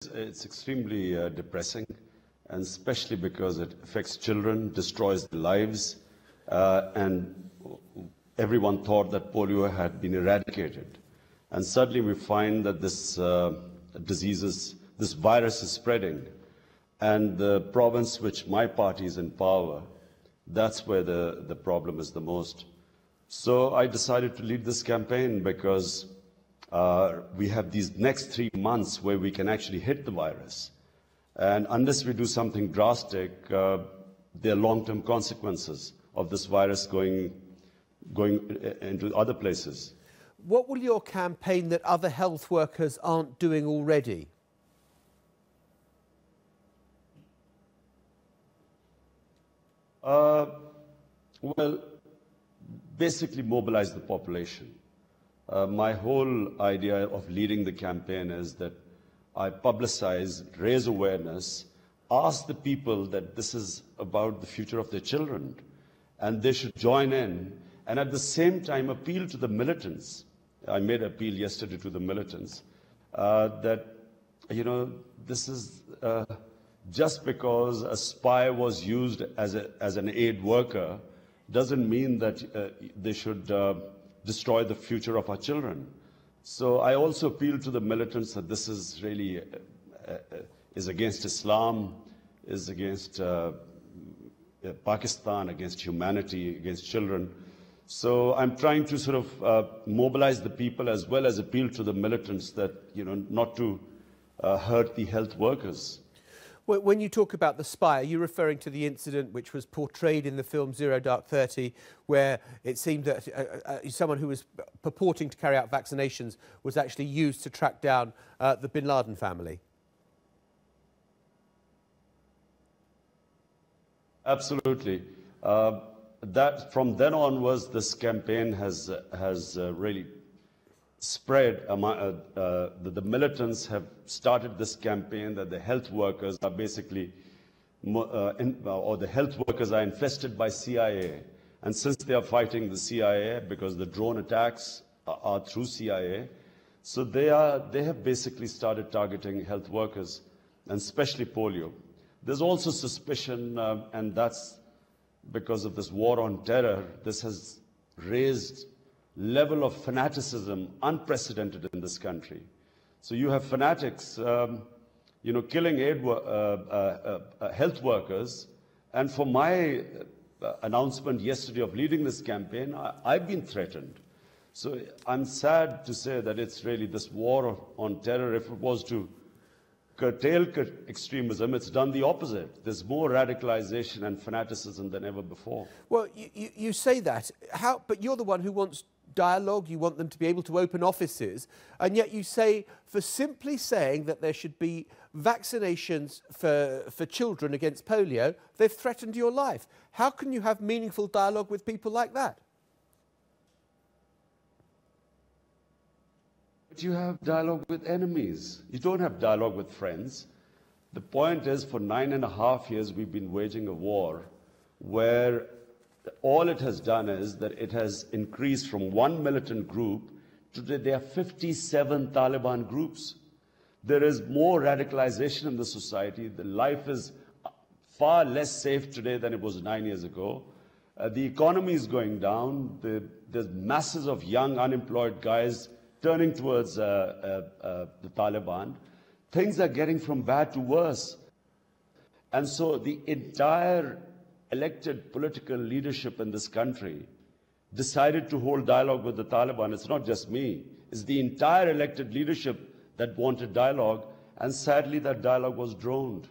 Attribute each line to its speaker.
Speaker 1: It's extremely depressing, and especially because it affects children, destroys their lives, and everyone thought that polio had been eradicated. And suddenly we find that this virus is spreading. And the province which my party is in power, that's where the problem is the most. So I decided to lead this campaign because we have these next 3 months where we can actually hit the virus. And unless we do something drastic, there are long-term consequences of this virus going into other places.
Speaker 2: What will your campaign that other health workers aren't doing already?
Speaker 1: Well, basically mobilize the population. My whole idea of leading the campaign is that I publicize, raise awareness, ask the people that this is about the future of their children, and they should join in, and at the same time appeal to the militants. I made an appeal yesterday to the militants that, you know, this is just because a spy was used as an aid worker doesn't mean that they should destroy the future of our children. So I also appeal to the militants that this is really is against Islam, is against Pakistan, against humanity, against children. So I'm trying to sort of mobilize the people as well as appeal to the militants that, you know, not to hurt the health workers.
Speaker 2: When you talk about the spy, are you referring to the incident which was portrayed in the film Zero Dark 30, where it seemed that someone who was purporting to carry out vaccinations was actually used to track down the Bin Laden family?
Speaker 1: Absolutely. That from then onwards, this campaign has really spread. The militants have started this campaign that the health workers are basically, or the health workers are infested by CIA. And since they are fighting the CIA, because the drone attacks are through CIA, so they have basically started targeting health workers, and especially polio. There's also suspicion, and that's because of this war on terror. This has raised level of fanaticism unprecedented in this country. So you have fanatics, you know, killing health workers. And for my announcement yesterday of leading this campaign, I've been threatened. So I'm sad to say that it's really this war on terror. If it was to curtail extremism, it's done the opposite. There's more radicalization and fanaticism than ever before.
Speaker 2: Well, you say that, but you're the one who wants dialogue, you want them to be able to open offices, and yet you say, for simply saying that there should be vaccinations for children against polio, they've threatened your life. How can you have meaningful dialogue with people like that?
Speaker 1: But you have dialogue with enemies. You don't have dialogue with friends. The point is, for 9.5 years, we've been waging a war where all it has done is that it has increased from one militant group to today there are 57 Taliban groups. There is more radicalization in the society. The life is far less safe today than it was 9 years ago. The economy is going down. There's masses of young unemployed guys turning towards the Taliban. Things are getting from bad to worse. And so the entire elected political leadership in this country decided to hold dialogue with the Taliban. It's not just me. It's the entire elected leadership that wanted dialogue, and sadly that dialogue was droned.